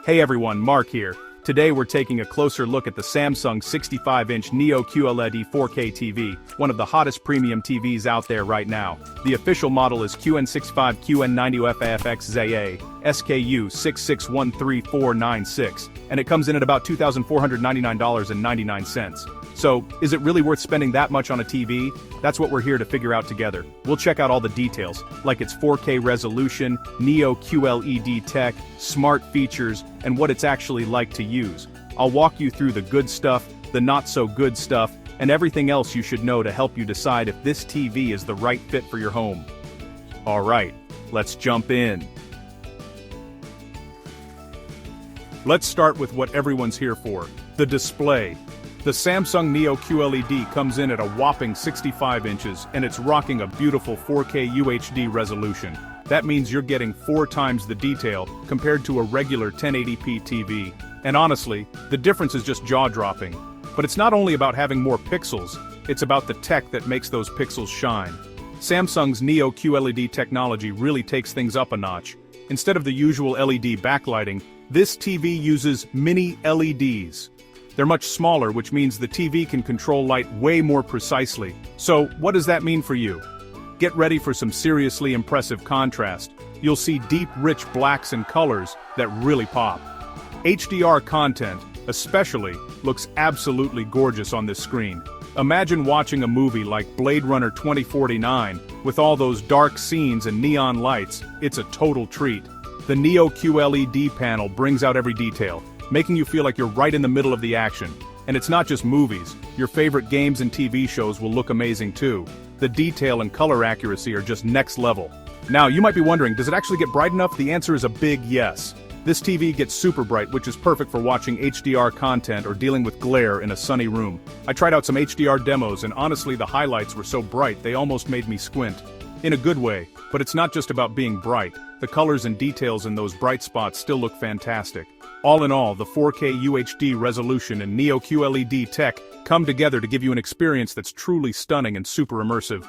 Hey everyone, Mark here. Today we're taking a closer look at the Samsung 65-inch Neo QLED 4K TV, one of the hottest premium TVs out there right now. The official model is QN65 QN90F FXZA, SKU 6613496, and it comes in at about $2,499.99. So, is it really worth spending that much on a TV? That's what we're here to figure out together. We'll check out all the details, like its 4K resolution, Neo QLED tech, smart features, and what it's actually like to use. I'll walk you through the good stuff, the not so good stuff, and everything else you should know to help you decide if this TV is the right fit for your home. Alright, let's jump in. Let's start with what everyone's here for, the display. The Samsung Neo QLED comes in at a whopping 65 inches, and it's rocking a beautiful 4K UHD resolution. That means you're getting 4 times the detail compared to a regular 1080p TV. And honestly, the difference is just jaw-dropping. But it's not only about having more pixels, it's about the tech that makes those pixels shine. Samsung's Neo QLED technology really takes things up a notch. Instead of the usual LED backlighting, this TV uses mini LEDs. They're much smaller, which means the TV can control light way more precisely. So, what does that mean for you? Get ready for some seriously impressive contrast. You'll see deep, rich blacks and colors that really pop. HDR content, especially, looks absolutely gorgeous on this screen. Imagine watching a movie like Blade Runner 2049, with all those dark scenes and neon lights. It's a total treat. The Neo QLED panel brings out every detail, making you feel like you're right in the middle of the action. And it's not just movies, your favorite games and TV shows will look amazing too. The detail and color accuracy are just next level. Now, you might be wondering, does it actually get bright enough? The answer is a big yes. This TV gets super bright, which is perfect for watching HDR content or dealing with glare in a sunny room. I tried out some HDR demos, and honestly the highlights were so bright they almost made me squint. In a good way, but it's not just about being bright. The colors and details in those bright spots still look fantastic. All in all, the 4K UHD resolution and Neo QLED tech come together to give you an experience that's truly stunning and super immersive.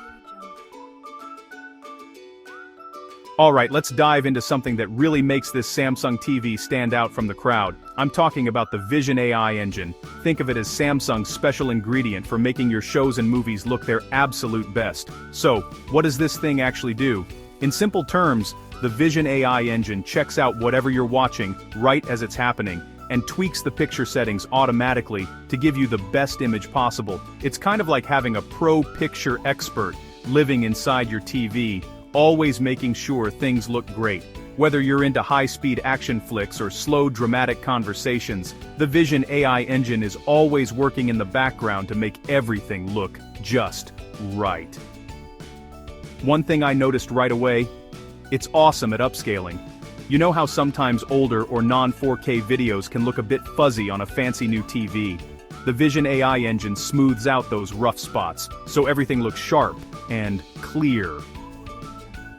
Alright, let's dive into something that really makes this Samsung TV stand out from the crowd. I'm talking about the Vision AI engine. Think of it as Samsung's special ingredient for making your shows and movies look their absolute best. So, what does this thing actually do? In simple terms, the Vision AI engine checks out whatever you're watching right as it's happening, and tweaks the picture settings automatically to give you the best image possible. It's kind of like having a pro picture expert living inside your TV, always making sure things look great. Whether you're into high-speed action flicks or slow dramatic conversations, the Vision AI engine is always working in the background to make everything look just right. One thing I noticed right away, it's awesome at upscaling. You know how sometimes older or non-4K videos can look a bit fuzzy on a fancy new TV? The Vision AI engine smooths out those rough spots, so everything looks sharp and clear.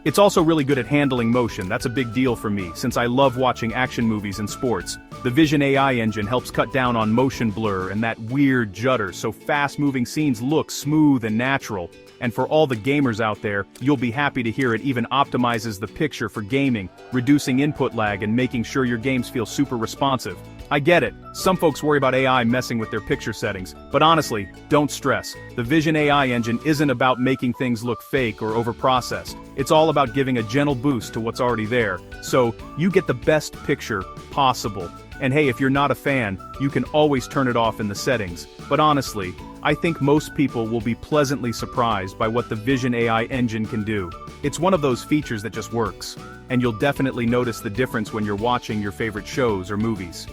It's also really good at handling motion. That's a big deal for me, since I love watching action movies and sports. The Vision AI engine helps cut down on motion blur and that weird judder, so fast-moving scenes look smooth and natural. And for all the gamers out there, you'll be happy to hear it even optimizes the picture for gaming, reducing input lag and making sure your games feel super responsive. I get it, some folks worry about AI messing with their picture settings, but honestly, don't stress. The Vision AI engine isn't about making things look fake or overprocessed. It's all about giving a gentle boost to what's already there, so you get the best picture possible. And hey, if you're not a fan, you can always turn it off in the settings. But honestly, I think most people will be pleasantly surprised by what the Vision AI engine can do. It's one of those features that just works, and you'll definitely notice the difference when you're watching your favorite shows or movies.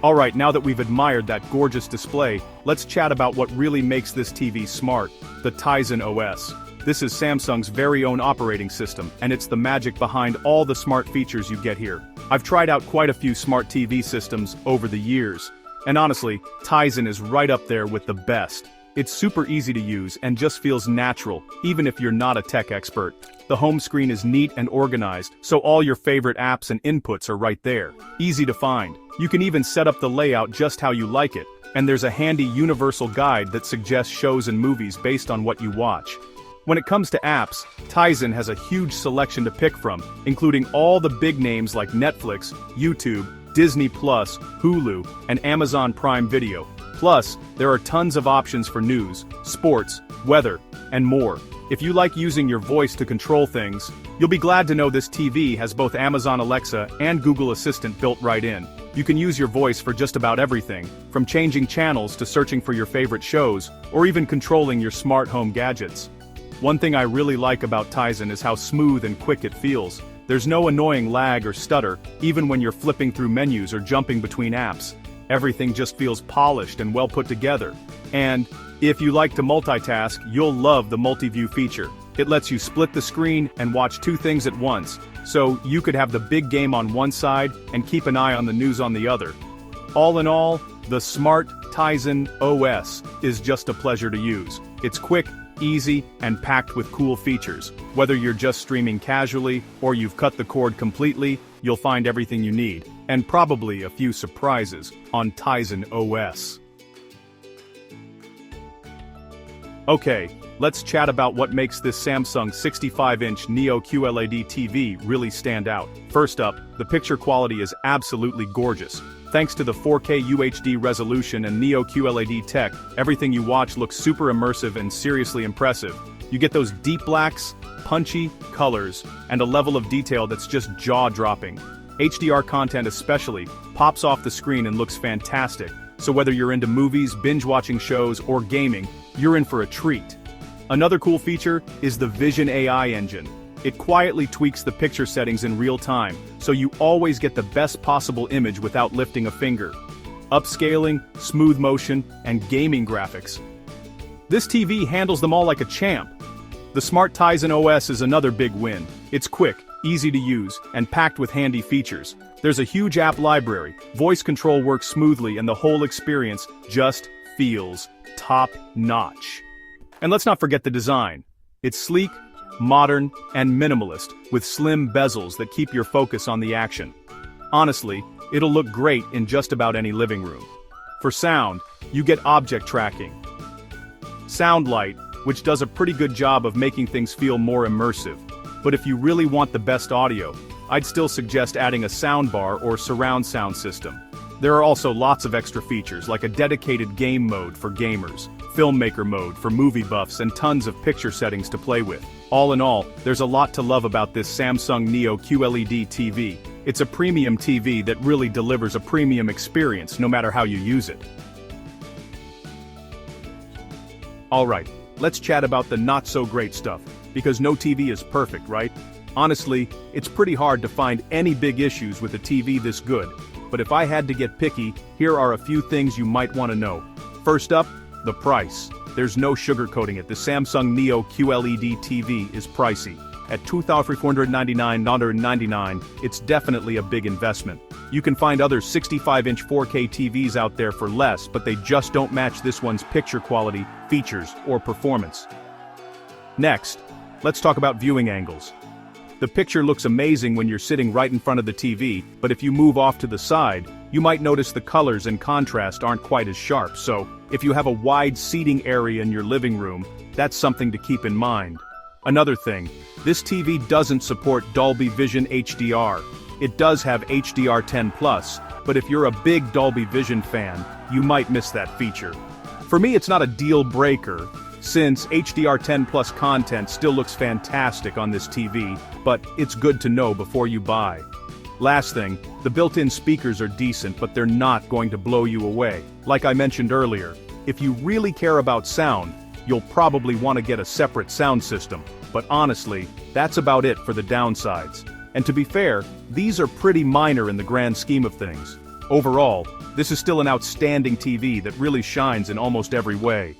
Alright, now that we've admired that gorgeous display, let's chat about what really makes this TV smart, the Tizen OS. This is Samsung's very own operating system, and it's the magic behind all the smart features you get here. I've tried out quite a few smart TV systems over the years, and honestly, Tizen is right up there with the best. It's super easy to use and just feels natural, even if you're not a tech expert. The home screen is neat and organized, so all your favorite apps and inputs are right there. Easy to find. You can even set up the layout just how you like it, and there's a handy universal guide that suggests shows and movies based on what you watch. When it comes to apps, Tizen has a huge selection to pick from, including all the big names like Netflix, YouTube, Disney+, Hulu, and Amazon Prime Video. Plus, there are tons of options for news, sports, weather, and more. If you like using your voice to control things, you'll be glad to know this TV has both Amazon Alexa and Google Assistant built right in. You can use your voice for just about everything, from changing channels to searching for your favorite shows, or even controlling your smart home gadgets. One thing I really like about Tizen is how smooth and quick it feels. There's no annoying lag or stutter, even when you're flipping through menus or jumping between apps. Everything just feels polished and well put together. And if you like to multitask, you'll love the multi-view feature. It lets you split the screen and watch two things at once, so you could have the big game on one side and keep an eye on the news on the other. All in all, the smart Tizen OS is just a pleasure to use. It's quick, easy, and packed with cool features. Whether you're just streaming casually or you've cut the cord completely, you'll find everything you need, and probably a few surprises on Tizen OS. Okay, let's chat about what makes this Samsung 65-inch Neo QLED TV really stand out. First up, the picture quality is absolutely gorgeous. Thanks to the 4K UHD resolution and Neo QLED tech, everything you watch looks super immersive and seriously impressive. You get those deep blacks, punchy colors, and a level of detail that's just jaw-dropping. HDR content especially pops off the screen and looks fantastic, so whether you're into movies, binge-watching shows, or gaming, you're in for a treat. Another cool feature is the Vision AI engine. It quietly tweaks the picture settings in real time, so you always get the best possible image without lifting a finger. Upscaling, smooth motion, and gaming graphics. This TV handles them all like a champ. The smart Tizen OS is another big win. It's quick, easy to use, and packed with handy features. There's a huge app library, voice control works smoothly, and the whole experience just feels top-notch. And let's not forget the design. It's sleek, modern, and minimalist, with slim bezels that keep your focus on the action. Honestly, it'll look great in just about any living room. For sound, you get object tracking, Sound Light, which does a pretty good job of making things feel more immersive. But if you really want the best audio, I'd still suggest adding a soundbar or surround sound system. There are also lots of extra features like a dedicated game mode for gamers, filmmaker mode for movie buffs, and tons of picture settings to play with. All in all, there's a lot to love about this Samsung Neo QLED TV. It's a premium TV that really delivers a premium experience no matter how you use it. Alright, let's chat about the not-so-great stuff, because no TV is perfect, right? Honestly, it's pretty hard to find any big issues with a TV this good, but if I had to get picky, here are a few things you might want to know. First up, the price. There's no sugarcoating it. The Samsung Neo QLED TV is pricey. At $2,499.99, it's definitely a big investment. You can find other 65-inch 4K TVs out there for less, but they just don't match this one's picture quality, features, or performance. Next, let's talk about viewing angles. The picture looks amazing when you're sitting right in front of the TV, but if you move off to the side, you might notice the colors and contrast aren't quite as sharp, so if you have a wide seating area in your living room, that's something to keep in mind. Another thing, this TV doesn't support Dolby Vision HDR. It does have HDR10+, but if you're a big Dolby Vision fan, you might miss that feature. For me, it's not a deal breaker, since HDR10+ content still looks fantastic on this TV, but it's good to know before you buy. Last thing, the built-in speakers are decent, but they're not going to blow you away. Like I mentioned earlier, if you really care about sound, you'll probably want to get a separate sound system, but honestly, that's about it for the downsides. And to be fair, these are pretty minor in the grand scheme of things. Overall, this is still an outstanding TV that really shines in almost every way.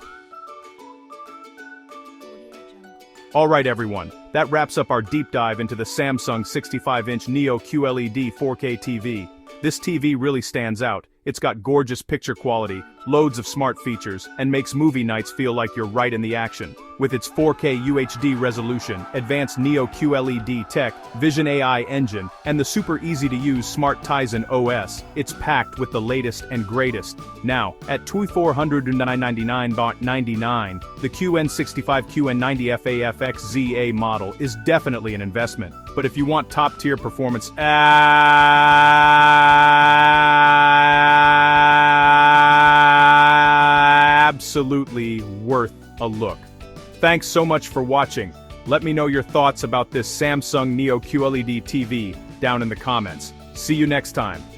Alright everyone, that wraps up our deep dive into the Samsung 65-inch Neo QLED 4K TV. This TV really stands out. It's got gorgeous picture quality, loads of smart features, and makes movie nights feel like you're right in the action. With its 4K UHD resolution, advanced Neo QLED tech, Vision AI engine, and the super easy-to-use smart Tizen OS, it's packed with the latest and greatest. Now, at $2,499.99, the QN65 QN90F AFXZA model is definitely an investment. But if you want top-tier performance, absolutely worth a look. Thanks so much for watching. Let me know your thoughts about this Samsung Neo QLED TV down in the comments. See you next time.